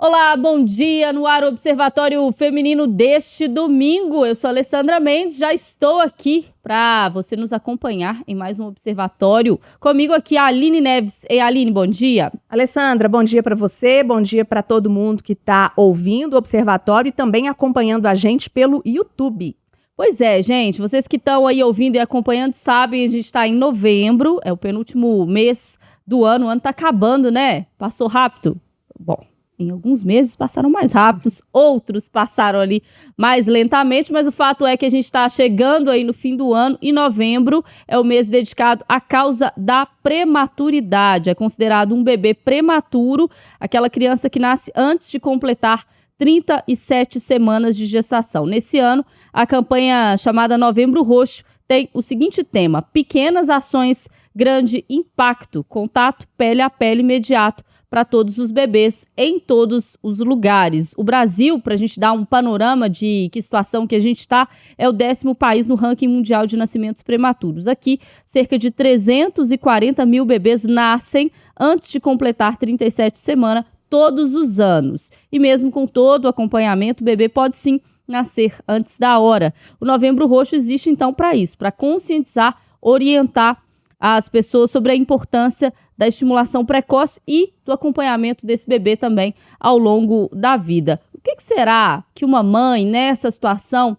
Olá, bom dia no ar Observatório Feminino deste domingo. Eu sou a Alessandra Mendes, já estou aqui para você nos acompanhar em mais um Observatório. Comigo aqui a Aline Neves. Ei, Aline, bom dia. Alessandra, bom dia para você, bom dia para todo mundo que está ouvindo o Observatório e também acompanhando a gente pelo YouTube. Pois é, gente, vocês que estão aí ouvindo e acompanhando sabem, a gente está em novembro, é o penúltimo mês do ano, o ano está acabando, né? Passou rápido? Bom, em alguns meses passaram mais rápidos, outros passaram ali mais lentamente, mas o fato é que a gente está chegando aí no fim do ano e novembro é o mês dedicado à causa da prematuridade. É considerado um bebê prematuro, aquela criança que nasce antes de completar 37 semanas de gestação. Nesse ano, a campanha chamada Novembro Roxo tem o seguinte tema: pequenas ações, grande impacto, contato pele a pele imediato para todos os bebês em todos os lugares. O Brasil, para a gente dar um panorama de que situação que a gente está, é o 10º país no ranking mundial de nascimentos prematuros. Aqui, cerca de 340 mil bebês nascem antes de completar 37 semanas todos os anos. E mesmo com todo o acompanhamento, o bebê pode sim nascer antes da hora. O Novembro Roxo existe então para isso, para conscientizar, orientar as pessoas sobre a importância da estimulação precoce e do acompanhamento desse bebê também ao longo da vida. O que será que uma mãe nessa situação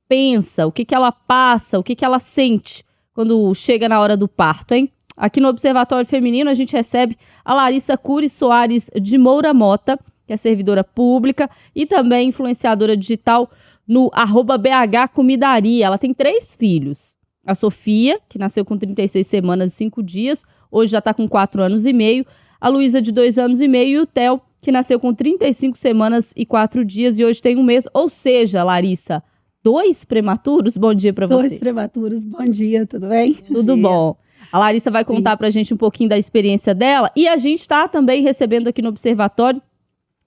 pensa? O que ela passa? O que ela sente quando chega na hora do parto, hein? Aqui no Observatório Feminino a gente recebe a Larissa Cury Soares de Moura Mota, que é servidora pública e também influenciadora digital no @BHComidaria. Ela tem 3 filhos. A Sofia, que nasceu com 36 semanas e 5 dias, hoje já está com 4 anos e meio. A Luísa, de 2 anos e meio. E o Theo, que nasceu com 35 semanas e 4 dias e hoje tem 1 mês. Ou seja, Larissa, 2 prematuros? Bom dia para você. 2 prematuros, bom dia, tudo bem? Tudo bom. A Larissa vai contar para a gente um pouquinho da experiência dela. E a gente está também recebendo aqui no Observatório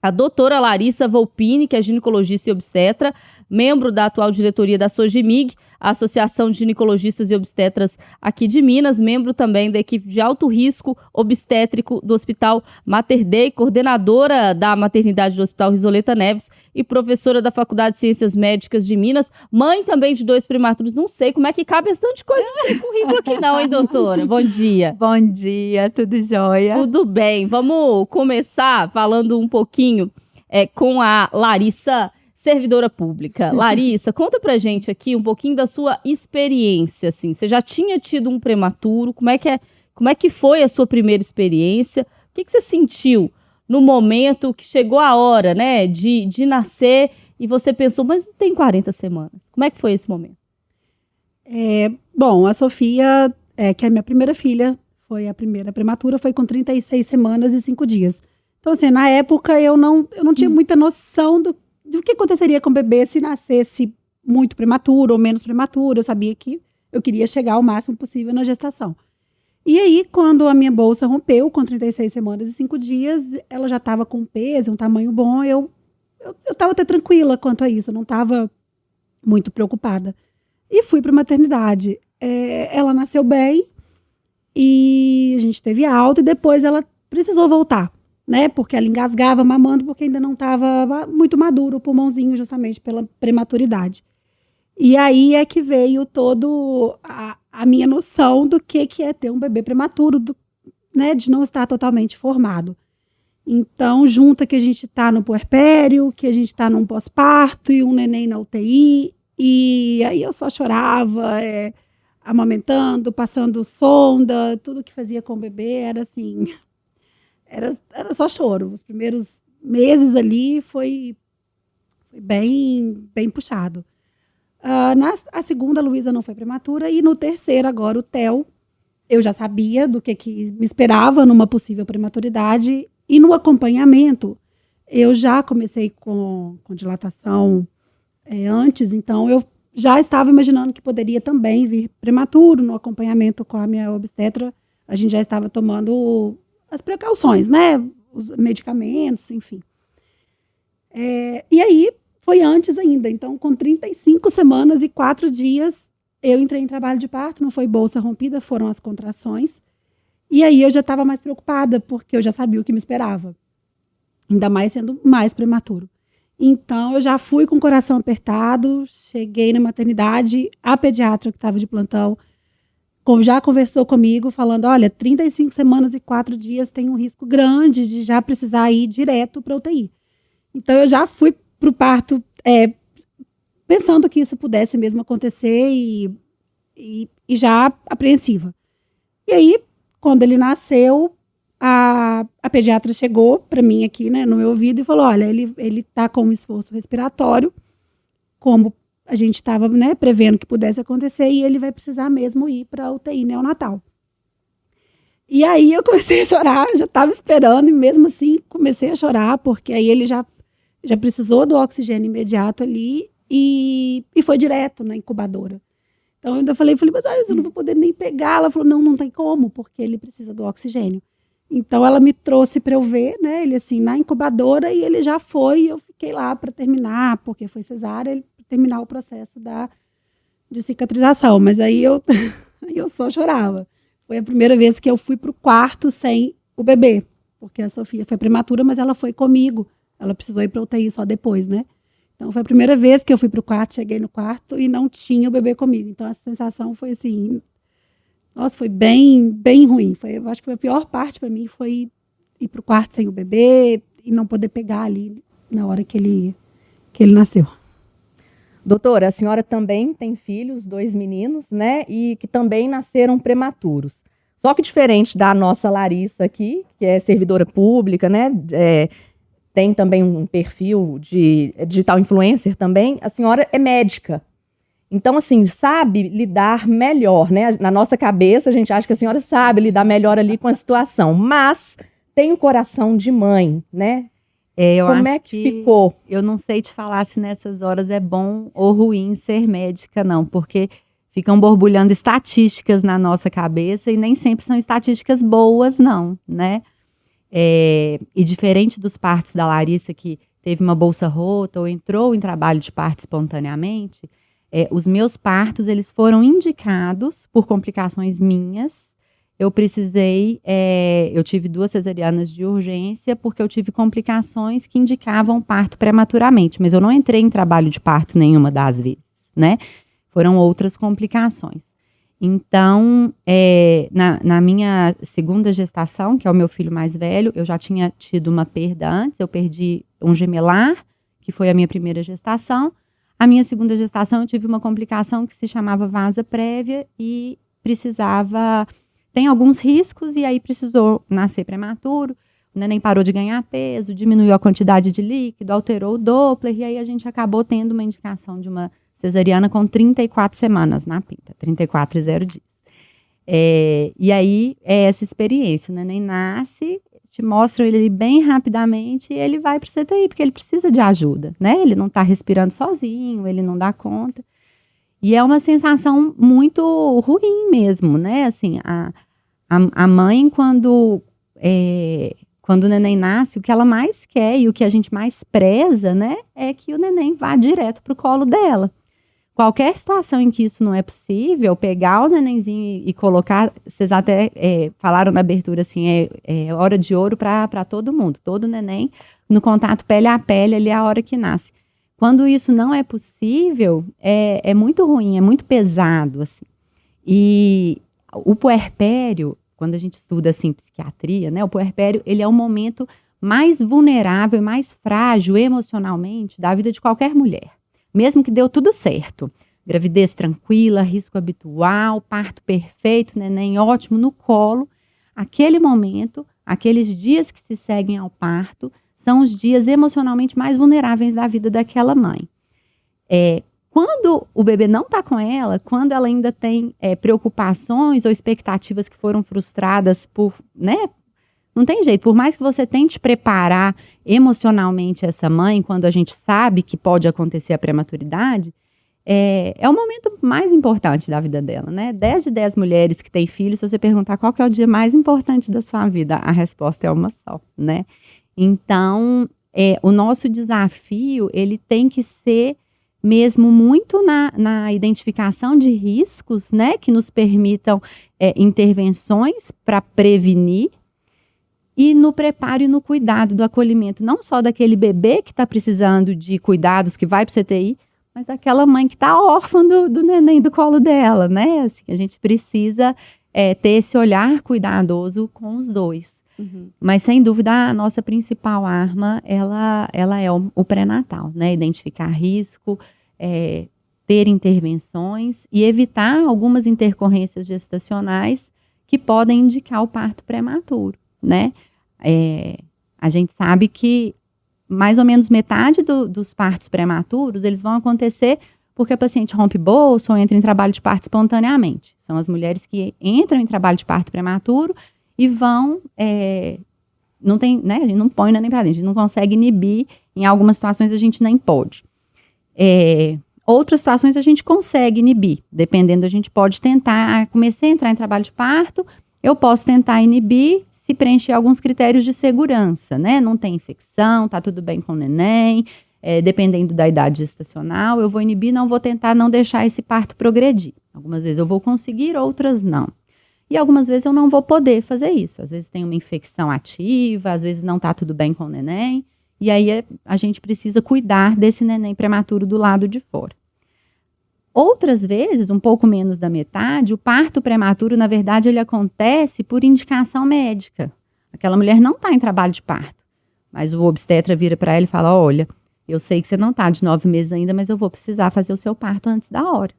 a doutora Larissa Volpini, que é ginecologista e obstetra, membro da atual diretoria da Sogimig, a Associação de Ginecologistas e Obstetras aqui de Minas, membro também da equipe de alto risco obstétrico do Hospital Mater Dei, coordenadora da maternidade do Hospital Risoleta Neves e professora da Faculdade de Ciências Médicas de Minas, mãe também de 2 prematuros. Não sei como é que cabe bastante coisa nesse currículo aqui não, hein, doutora? Bom dia. Bom dia, tudo jóia? Tudo bem. Vamos começar falando um pouquinho com a Larissa, servidora pública. Larissa, conta pra gente aqui um pouquinho da sua experiência, assim. Você já tinha tido um prematuro? Como é que foi a sua primeira experiência? O que você sentiu no momento que chegou a hora, né, de nascer e você pensou, mas não tem 40 semanas. Como é que foi esse momento? Bom, a Sofia, que é a minha primeira filha, foi a primeira prematura, foi com 36 semanas e 5 dias. Então, assim, na época eu não tinha muita noção do que aconteceria com o bebê se nascesse muito prematuro ou menos prematuro. Eu sabia que eu queria chegar ao máximo possível na gestação. E aí, quando a minha bolsa rompeu com 36 semanas e 5 dias, ela já estava com peso, um tamanho bom, eu estava até tranquila quanto a isso, eu não estava muito preocupada. E fui para a maternidade. Ela nasceu bem e a gente teve alta e depois ela precisou voltar, né? Porque ela engasgava mamando porque ainda não estava muito maduro o pulmãozinho, justamente pela prematuridade. E aí é que veio todo a minha noção do que é ter um bebê prematuro, né? De não estar totalmente formado. Então, junta que a gente está no puerpério, que a gente está num pós-parto e um neném na UTI, e aí eu só chorava, amamentando, passando sonda, tudo que fazia com o bebê era assim... Era só choro. Os primeiros meses ali foi bem puxado. A segunda, a Luísa não foi prematura. E no terceiro, agora, o Theo, eu já sabia do que me esperava numa possível prematuridade. E no acompanhamento, eu já comecei com dilatação antes. Então, eu já estava imaginando que poderia também vir prematuro. No acompanhamento com a minha obstetra, a gente já estava tomando as precauções, né? Os medicamentos, enfim. E aí, foi antes ainda. Então, com 35 semanas e 4 dias, eu entrei em trabalho de parto. Não foi bolsa rompida, foram as contrações. E aí, eu já estava mais preocupada, porque eu já sabia o que me esperava. ainda mais sendo mais prematuro. Então, eu já fui com o coração apertado, cheguei na maternidade, a pediatra que estava de plantão já conversou comigo, falando, olha, 35 semanas e 4 dias tem um risco grande de já precisar ir direto para UTI. Então, eu já fui para o parto pensando que isso pudesse mesmo acontecer e já apreensiva. E aí, quando ele nasceu, a pediatra chegou para mim aqui, né, no meu ouvido e falou, olha, ele está com um esforço respiratório, como a gente estava, né, prevendo que pudesse acontecer, e ele vai precisar mesmo ir para a UTI neonatal. E aí eu comecei a chorar, já estava esperando, e mesmo assim comecei a chorar, porque aí ele já precisou do oxigênio imediato ali, e foi direto na incubadora. Então eu ainda falei, mas eu não vou poder nem pegar. Ela falou, não tem como, porque ele precisa do oxigênio. Então ela me trouxe para eu ver, né, ele assim, na incubadora, e ele já foi, e eu fiquei lá para terminar, porque foi cesárea, ele terminar o processo de cicatrização. Mas aí eu só chorava. Foi a primeira vez que eu fui para o quarto sem o bebê, porque a Sofia foi prematura, mas ela foi comigo. Ela precisou ir para UTI só depois, né? Então foi a primeira vez que eu fui para o quarto, cheguei no quarto e não tinha o bebê comigo. Então a sensação foi assim, nossa, foi bem, bem ruim. Eu acho que foi a pior parte para mim, foi ir para o quarto sem o bebê e não poder pegar ali na hora que ele nasceu. Doutora, a senhora também tem filhos, 2 meninos, né? E que também nasceram prematuros. Só que diferente da nossa Larissa aqui, que é servidora pública, né? Tem também um perfil de digital influencer também, a senhora é médica. Então, assim, sabe lidar melhor, né? Na nossa cabeça, a gente acha que a senhora sabe lidar melhor ali com a situação, mas tem o coração de mãe, né? Como é que ficou? Eu não sei te falar se nessas horas é bom ou ruim ser médica, não, porque ficam borbulhando estatísticas na nossa cabeça e nem sempre são estatísticas boas, não, né? E diferente dos partos da Larissa, que teve uma bolsa rota ou entrou em trabalho de parto espontaneamente, os meus partos, eles foram indicados por complicações minhas. Eu tive 2 cesarianas de urgência porque eu tive complicações que indicavam parto prematuramente, mas eu não entrei em trabalho de parto nenhuma das vezes, né? Foram outras complicações. Então, na minha segunda gestação, que é o meu filho mais velho, eu já tinha tido uma perda antes, eu perdi um gemelar, que foi a minha primeira gestação. A minha segunda gestação, eu tive uma complicação que se chamava vasa prévia e tem alguns riscos, e aí precisou nascer prematuro, o neném parou de ganhar peso, diminuiu a quantidade de líquido, alterou o Doppler, e aí a gente acabou tendo uma indicação de uma cesariana com 34 semanas na pinta, 34 e 0 dias. E aí é essa experiência, o neném nasce, te mostram ele bem rapidamente e ele vai para o CTI, porque ele precisa de ajuda, né? Ele não está respirando sozinho, ele não dá conta. E é uma sensação muito ruim mesmo, né? Assim, a mãe, quando o neném nasce, o que ela mais quer e o que a gente mais preza, né? É que o neném vá direto pro colo dela. Qualquer situação em que isso não é possível, pegar o nenenzinho e colocar, vocês até falaram na abertura, assim, é hora de ouro para todo mundo. Todo neném, no contato pele a pele, ali é a hora que nasce. Quando isso não é possível, é muito ruim, é muito pesado, assim. E o puerpério, quando a gente estuda, assim, psiquiatria, né? O puerpério, ele é o momento mais vulnerável, mais frágil emocionalmente da vida de qualquer mulher. Mesmo que deu tudo certo. Gravidez tranquila, risco habitual, parto perfeito, neném ótimo no colo. Aquele momento, aqueles dias que se seguem ao parto, são os dias emocionalmente mais vulneráveis da vida daquela mãe. Quando o bebê não está com ela, quando ela ainda tem preocupações ou expectativas que foram frustradas por, né? Não tem jeito, por mais que você tente preparar emocionalmente essa mãe, quando a gente sabe que pode acontecer a prematuridade, é o momento mais importante da vida dela, né? 10 de 10 mulheres que têm filhos, se você perguntar qual que é o dia mais importante da sua vida, a resposta é uma só, né? Então, o nosso desafio, ele tem que ser mesmo muito na identificação de riscos, né? Que nos permitam intervenções para prevenir e no preparo e no cuidado do acolhimento, não só daquele bebê que está precisando de cuidados, que vai para o CTI, mas daquela mãe que está órfã do neném do colo dela, né? Assim, a gente precisa ter esse olhar cuidadoso com os dois. Mas, sem dúvida, a nossa principal arma, ela é o pré-natal, né? Identificar risco, ter intervenções e evitar algumas intercorrências gestacionais que podem indicar o parto prematuro, né? A gente sabe que mais ou menos metade dos partos prematuros, eles vão acontecer porque a paciente rompe bolsa ou entra em trabalho de parto espontaneamente. São as mulheres que entram em trabalho de parto prematuro e vão, não tem, né, a gente não põe nem pra dentro, a gente não consegue inibir, em algumas situações a gente nem pode. Outras situações a gente consegue inibir, dependendo, a gente pode tentar, comecei a entrar em trabalho de parto, eu posso tentar inibir se preencher alguns critérios de segurança, né? Não tem infecção, tá tudo bem com o neném, dependendo da idade gestacional, eu vou inibir, não vou tentar não deixar esse parto progredir. Algumas vezes eu vou conseguir, outras não. E algumas vezes eu não vou poder fazer isso. Às vezes tem uma infecção ativa, às vezes não tá tudo bem com o neném, e aí a gente precisa cuidar desse neném prematuro do lado de fora. Outras vezes, um pouco menos da metade, o parto prematuro, na verdade, ele acontece por indicação médica. Aquela mulher não está em trabalho de parto, mas o obstetra vira para ela e fala, olha, eu sei que você não está de 9 meses ainda, mas eu vou precisar fazer o seu parto antes da hora.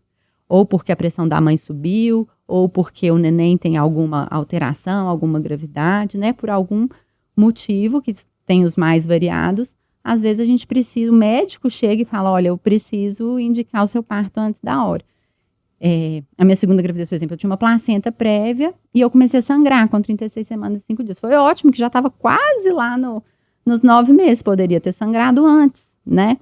Ou porque a pressão da mãe subiu, ou porque o neném tem alguma alteração, alguma gravidade, né? Por algum motivo, que tem os mais variados. Às vezes a gente precisa, o médico chega e fala, olha, eu preciso indicar o seu parto antes da hora. A minha segunda gravidez, por exemplo, eu tinha uma placenta prévia e eu comecei a sangrar com 36 semanas e 5 dias. Foi ótimo, que já estava quase lá nos 9 meses, poderia ter sangrado antes, né?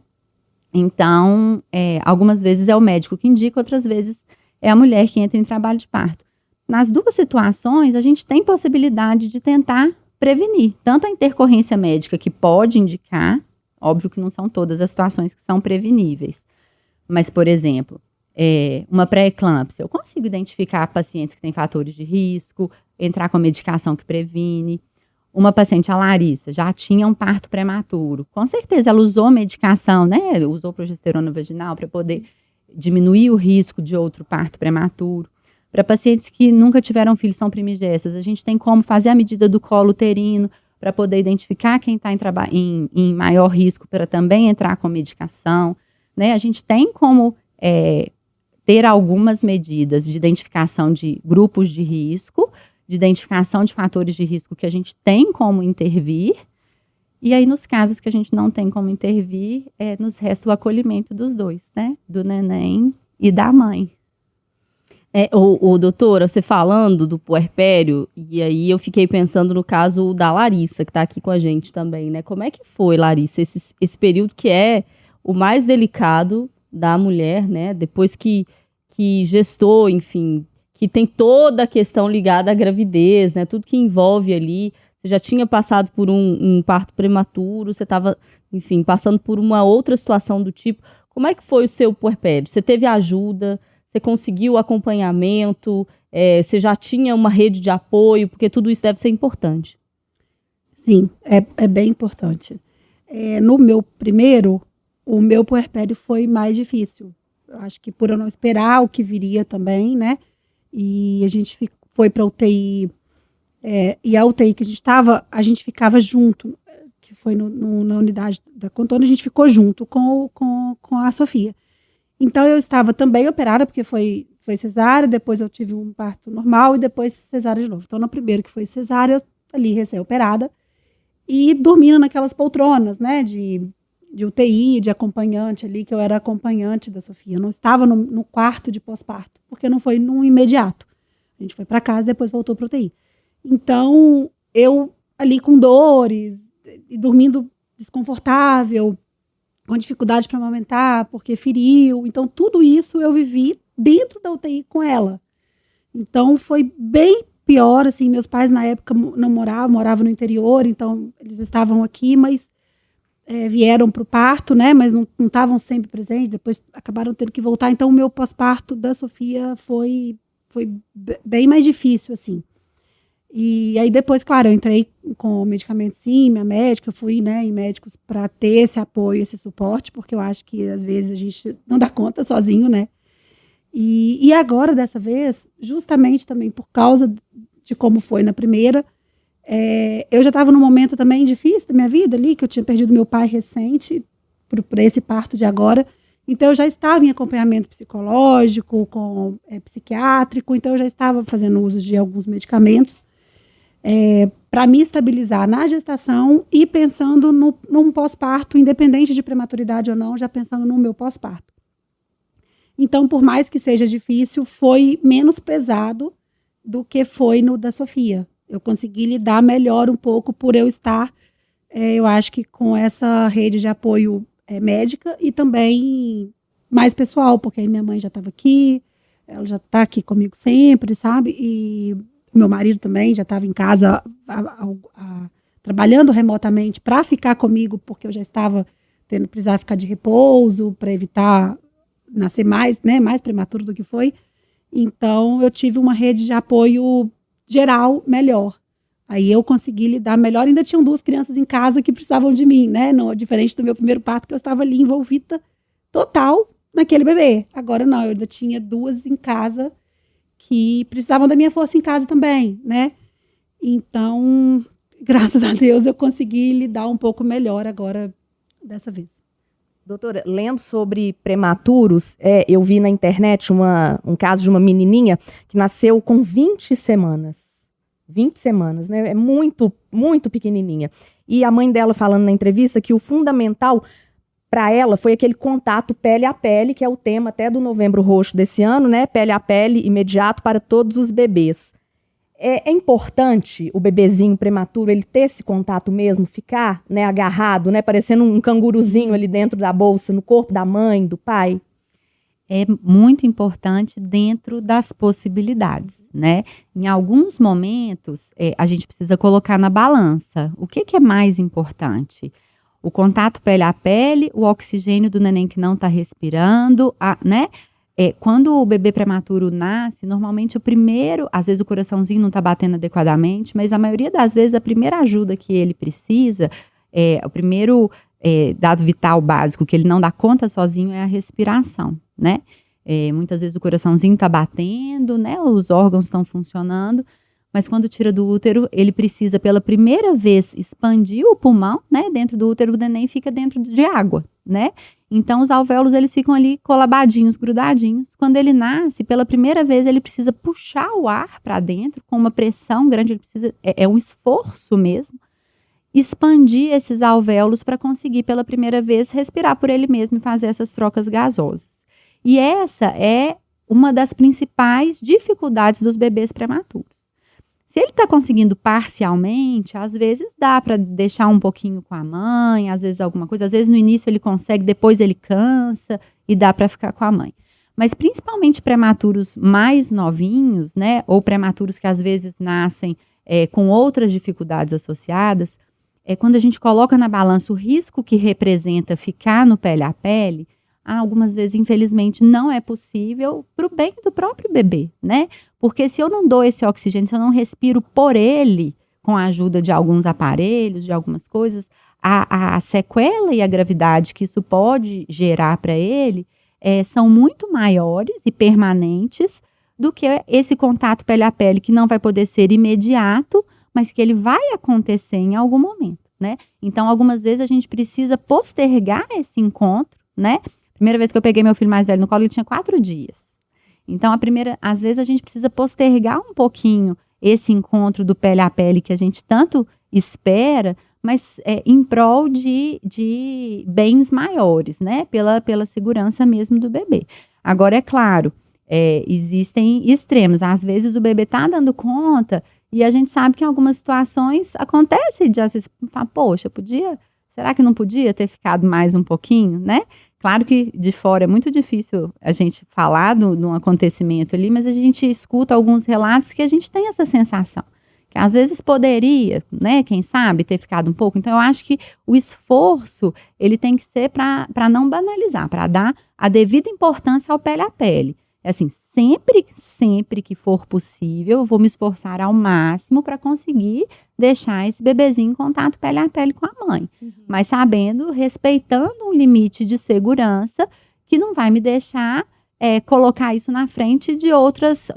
Então, algumas vezes é o médico que indica, outras vezes é a mulher que entra em trabalho de parto. Nas duas situações, a gente tem possibilidade de tentar prevenir, tanto a intercorrência médica, que pode indicar, óbvio que não são todas as situações que são preveníveis, mas, por exemplo, uma pré-eclâmpsia, eu consigo identificar pacientes que têm fatores de risco, entrar com a medicação que previne. Uma paciente, a Larissa, já tinha um parto prematuro, com certeza ela usou medicação, né, usou progesterona vaginal para poder diminuir o risco de outro parto prematuro. Para pacientes que nunca tiveram filhos, são primigestas, a gente tem como fazer a medida do colo uterino para poder identificar quem está em maior risco para também entrar com medicação, né? A gente tem como ter algumas medidas de identificação de grupos de risco, de identificação de fatores de risco que a gente tem como intervir, e aí nos casos que a gente não tem como intervir, nos resta o acolhimento dos dois, né? Do neném e da mãe. Doutora, você falando do puerpério, e aí eu fiquei pensando no caso da Larissa, que está aqui com a gente também, né? Como é que foi, Larissa, esse período que é o mais delicado da mulher, né? Depois que gestou, enfim, que tem toda a questão ligada à gravidez, né? Tudo que envolve ali. Você já tinha passado por um parto prematuro, você estava, enfim, passando por uma outra situação do tipo. Como é que foi o seu puerpério? Você teve ajuda? Você conseguiu acompanhamento? Você já tinha uma rede de apoio? Porque tudo isso deve ser importante. Sim, é bem importante. No meu primeiro, o meu puerpério foi mais difícil. Eu acho que por eu não esperar o que viria também, né? E a gente foi para UTI, e a UTI que a gente estava, a gente ficava junto, que foi na unidade da Contona, a gente ficou junto com a Sofia. Então, eu estava também operada, porque foi cesárea, depois eu tive um parto normal e depois cesárea de novo. Então, no primeiro que foi cesárea, eu ali recém-operada e dormindo naquelas poltronas, né, de UTI, de acompanhante ali, que eu era acompanhante da Sofia. Eu não estava no quarto de pós-parto, porque não foi no imediato. A gente foi para casa e depois voltou para UTI. Então, eu ali com dores e dormindo desconfortável, com dificuldade para amamentar, porque feriu. Então, tudo isso eu vivi dentro da UTI com ela. Então, foi bem pior, assim, meus pais na época não moravam no interior, então eles estavam aqui, mas vieram para o parto, né, mas não estavam sempre presentes, depois acabaram tendo que voltar. Então, o meu pós-parto da Sofia foi bem mais difícil, assim. E aí depois, claro, eu entrei com medicamento sim, minha médica, fui, né, em médicos para ter esse apoio, esse suporte, porque eu acho que às vezes a gente não dá conta sozinho, né? E agora, dessa vez, justamente também por causa de como foi na primeira, eu já estava num momento também difícil da minha vida ali, que eu tinha perdido meu pai recente, por esse parto de agora. Então, eu já estava em acompanhamento psicológico, psiquiátrico, então eu já estava fazendo uso de alguns medicamentos para me estabilizar na gestação e pensando num pós-parto, independente de prematuridade ou não, já pensando no meu pós-parto. Então, por mais que seja difícil, foi menos pesado do que foi no da Sofia. Eu consegui lidar melhor um pouco por eu estar, eu acho que com essa rede de apoio médica e também mais pessoal, porque aí minha mãe já estava aqui, ela já está aqui comigo sempre, sabe? E meu marido também já estava em casa trabalhando remotamente para ficar comigo, porque eu já estava precisar ficar de repouso para evitar nascer mais, né, mais prematuro do que foi. Então, eu tive uma rede de apoio geral melhor. Aí eu consegui lidar melhor. Ainda tinham 2 crianças em casa que precisavam de mim, né? Não, diferente do meu primeiro parto, que eu estava ali envolvida total naquele bebê. Agora não, eu ainda tinha 2 em casa que precisavam da minha força em casa também, né? Então, graças a Deus, eu consegui lidar um pouco melhor agora dessa vez. Doutora, lendo sobre prematuros, eu vi na internet um caso de uma menininha que nasceu com 20 semanas. 20 semanas, né? É muito, muito pequenininha. E a mãe dela falando na entrevista que o fundamental para ela foi aquele contato pele a pele, que é o tema até do Novembro Roxo desse ano, né? Pele a pele imediato para todos os bebês. É importante o bebezinho prematuro ele ter esse contato mesmo, ficar, né, agarrado, né, parecendo um canguruzinho ali dentro da bolsa, no corpo da mãe, do pai? É muito importante dentro das possibilidades, né? Em alguns momentos, a gente precisa colocar na balança. O que é mais importante? O contato pele a pele, o oxigênio do neném que não está respirando, né? Quando o bebê prematuro nasce, normalmente às vezes o coraçãozinho não está batendo adequadamente, mas a maioria das vezes a primeira ajuda que ele precisa, o primeiro dado vital básico que ele não dá conta sozinho é a respiração, né? Muitas vezes o coraçãozinho está batendo, né? Os órgãos estão funcionando, mas quando tira do útero, ele precisa pela primeira vez expandir o pulmão, né? Dentro do útero do neném fica dentro de água, né? Então, os alvéolos, eles ficam ali colabadinhos, grudadinhos. Quando ele nasce, pela primeira vez, ele precisa puxar o ar para dentro com uma pressão grande, ele precisa, é um esforço mesmo, expandir esses alvéolos para conseguir, pela primeira vez, respirar por ele mesmo e fazer essas trocas gasosas. E essa é uma das principais dificuldades dos bebês prematuros. Se ele está conseguindo parcialmente, às vezes dá para deixar um pouquinho com a mãe, às vezes alguma coisa, às vezes no início ele consegue, depois ele cansa e dá para ficar com a mãe. Mas principalmente prematuros mais novinhos, né, ou prematuros que às vezes nascem com outras dificuldades associadas, quando a gente coloca na balança o risco que representa ficar no pele a pele, algumas vezes, infelizmente, não é possível para o bem do próprio bebê, né? Porque se eu não dou esse oxigênio, se eu não respiro por ele, com a ajuda de alguns aparelhos, de algumas coisas, a sequela e a gravidade que isso pode gerar para ele são muito maiores e permanentes do que esse contato pele a pele, que não vai poder ser imediato, mas que ele vai acontecer em algum momento, né? Então, algumas vezes a gente precisa postergar esse encontro, né? Primeira vez que eu peguei meu filho mais velho no colo, ele tinha 4 dias. Então, às vezes a gente precisa postergar um pouquinho esse encontro do pele a pele que a gente tanto espera, mas em prol de bens maiores, né? Pela segurança mesmo do bebê. Agora, é claro, existem extremos. Às vezes o bebê está dando conta e a gente sabe que em algumas situações acontece de às vezes falar, poxa, será que não podia ter ficado mais um pouquinho, né? Claro que de fora é muito difícil a gente falar de um acontecimento ali, mas a gente escuta alguns relatos que a gente tem essa sensação, que às vezes poderia, né, quem sabe, ter ficado um pouco. Então, eu acho que o esforço, ele tem que ser para não banalizar, para dar a devida importância ao pele a pele. É assim, sempre que for possível, eu vou me esforçar ao máximo para conseguir deixar esse bebezinho em contato pele a pele com a mãe. Mas sabendo, respeitando um limite de segurança que não vai me deixar colocar isso na frente de outros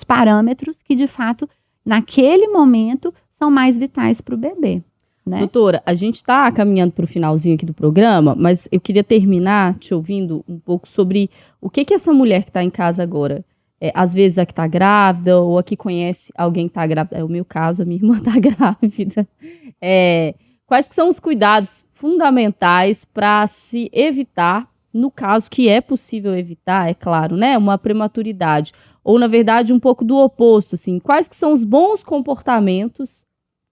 parâmetros que, de fato, naquele momento, são mais vitais para o bebê. Né? Doutora, a gente está caminhando para o finalzinho aqui do programa, mas eu queria terminar te ouvindo um pouco sobre o que essa mulher que está em casa agora, às vezes a que está grávida ou a que conhece alguém que está grávida, é o meu caso, a minha irmã está grávida, quais que são os cuidados fundamentais para se evitar, no caso que é possível evitar, é claro, né, uma prematuridade, ou na verdade um pouco do oposto, assim, quais que são os bons comportamentos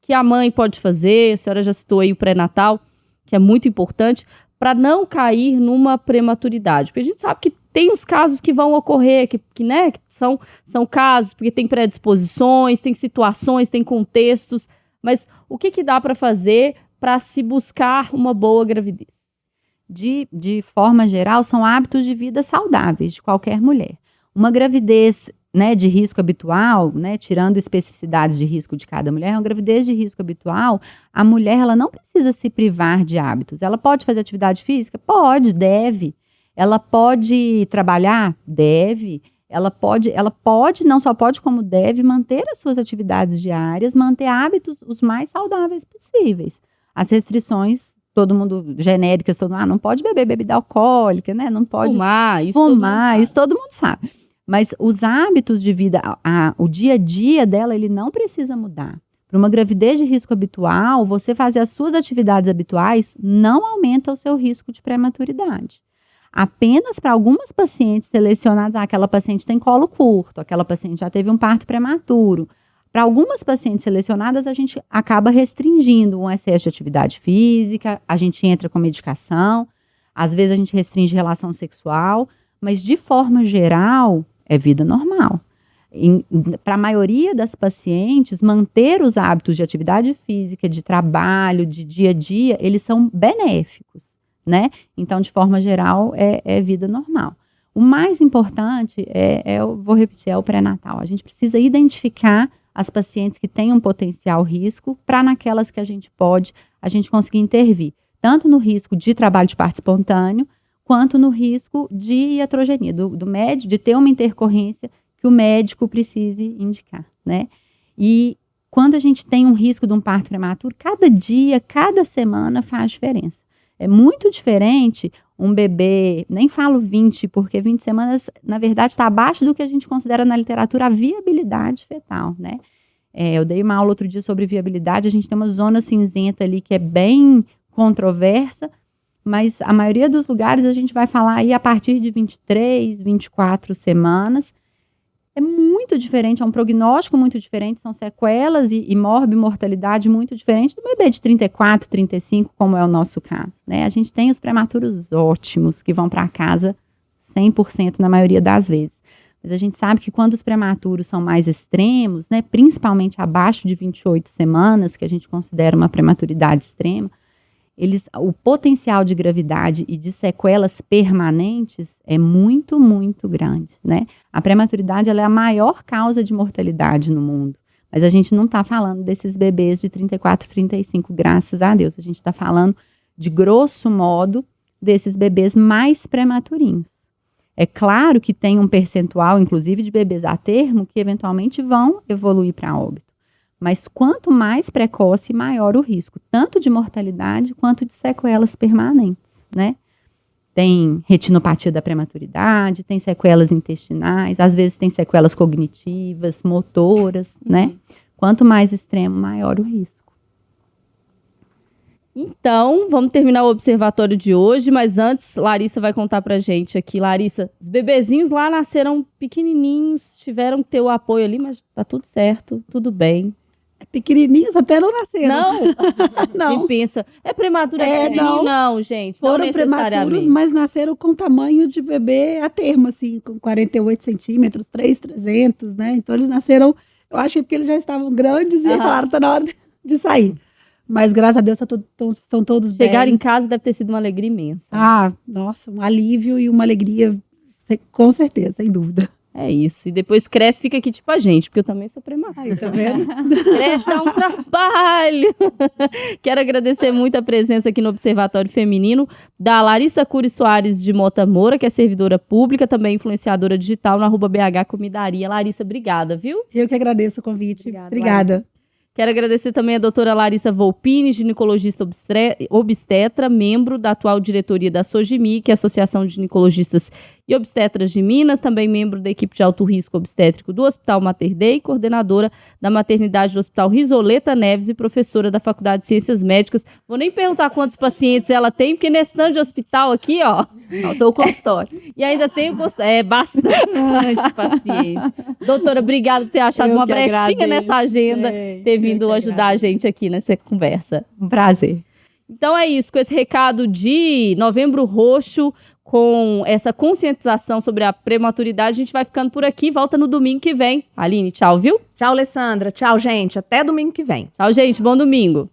que a mãe pode fazer, a senhora já citou aí o pré-natal, que é muito importante, para não cair numa prematuridade. Porque a gente sabe que tem os casos que vão ocorrer, que são casos, porque tem predisposições, tem situações, tem contextos, mas o que dá para fazer para se buscar uma boa gravidez? De forma geral, são hábitos de vida saudáveis de qualquer mulher. Uma gravidez, né, de risco habitual, né, tirando especificidades de risco de cada mulher, uma gravidez de risco habitual, a mulher ela não precisa se privar de hábitos. Ela pode fazer atividade física? Pode, deve. Ela pode trabalhar? Deve. Ela pode, não só pode como deve, manter as suas atividades diárias, manter hábitos os mais saudáveis possíveis. As restrições, todo mundo, genéricas, não pode beber bebida alcoólica, né? Não pode fumar, isso todo mundo sabe. Mas os hábitos de vida, o dia a dia dela, ele não precisa mudar. Para uma gravidez de risco habitual, você fazer as suas atividades habituais não aumenta o seu risco de prematuridade. Apenas para algumas pacientes selecionadas, aquela paciente tem colo curto, aquela paciente já teve um parto prematuro. Para algumas pacientes selecionadas, a gente acaba restringindo um excesso de atividade física, a gente entra com medicação, às vezes a gente restringe relação sexual, mas de forma geral, é vida normal. Para a maioria das pacientes, manter os hábitos de atividade física, de trabalho, de dia a dia, eles são benéficos, né? Então, de forma geral, é vida normal. O mais importante eu vou repetir, é o pré-natal. A gente precisa identificar as pacientes que têm um potencial risco para naquelas que a gente conseguir intervir. Tanto no risco de trabalho de parto espontâneo, quanto no risco de iatrogenia, do médico, de ter uma intercorrência que o médico precise indicar, né? E quando a gente tem um risco de um parto prematuro, cada dia, cada semana faz diferença. É muito diferente um bebê, nem falo 20, porque 20 semanas, na verdade, está abaixo do que a gente considera na literatura a viabilidade fetal, né? Eu dei uma aula outro dia sobre viabilidade, a gente tem uma zona cinzenta ali que é bem controversa, mas a maioria dos lugares a gente vai falar aí a partir de 23, 24 semanas. É muito diferente, é um prognóstico muito diferente, são sequelas e morbimortalidade muito diferente do bebê de 34, 35, como é o nosso caso, né? A gente tem os prematuros ótimos que vão para casa 100% na maioria das vezes. Mas a gente sabe que quando os prematuros são mais extremos, né, principalmente abaixo de 28 semanas, que a gente considera uma prematuridade extrema, o potencial de gravidade e de sequelas permanentes é muito, muito grande, né? A prematuridade ela é a maior causa de mortalidade no mundo, mas a gente não está falando desses bebês de 34, 35, graças a Deus. A gente está falando, de grosso modo, desses bebês mais prematurinhos. É claro que tem um percentual, inclusive, de bebês a termo que eventualmente vão evoluir para óbito. Mas quanto mais precoce, maior o risco, tanto de mortalidade quanto de sequelas permanentes, né? Tem retinopatia da prematuridade, tem sequelas intestinais, às vezes tem sequelas cognitivas, motoras, né? Quanto mais extremo, maior o risco. Então, vamos terminar o observatório de hoje, mas antes, Larissa vai contar pra gente aqui. Larissa, os bebezinhos lá nasceram pequenininhos, tiveram que ter o apoio ali, mas tá tudo certo, tudo bem. Pequenininhos até não nasceram. Não? Não. Quem pensa, é prematuro, não, gente, foram não necessariamente. prematuros, mas nasceram com tamanho de bebê a termo, assim, com 48 centímetros, 300, né? Então, eles nasceram, eu acho que porque eles já estavam grandes e falaram, tá na hora de sair. Mas, graças a Deus, estão todos bem. Chegar em casa deve ter sido uma alegria imensa. Ah, nossa, um alívio e uma alegria Com certeza, sem dúvida. É isso. E depois cresce, fica aqui tipo a gente, porque eu também sou prematura. Aí, tá vendo? Cresce, dá um trabalho. Quero agradecer muito a presença aqui no Observatório Feminino da Larissa Cury Soares de Mota Moura, que é servidora pública, também influenciadora digital no @BH Comidaria. Larissa, obrigada, viu? Eu que agradeço o convite. Obrigada. Quero agradecer também a doutora Larissa Volpini, ginecologista obstetra, membro da atual diretoria da SOGIMI, que é a Associação de Ginecologistas e Obstetras de Minas, também membro da equipe de alto risco obstétrico do Hospital Mater Dei, coordenadora da maternidade do Hospital Risoleta Neves e professora da Faculdade de Ciências Médicas. Vou nem perguntar quantos pacientes ela tem, porque nesse tanto de hospital aqui, ó, Faltou o consultório. e ainda tem o consultório. É bastante paciente. Doutora, obrigada por ter achado Eu uma que brechinha agradeço, nessa agenda, gente, ter eu vindo que ajudar a gente aqui nessa conversa. Um prazer. Então é isso, com esse recado de Novembro Roxo, com essa conscientização sobre a prematuridade, a gente vai ficando por aqui, volta no domingo que vem. Aline, tchau, viu? Tchau, Alessandra. Tchau, gente. Até domingo que vem. Tchau, gente, bom domingo.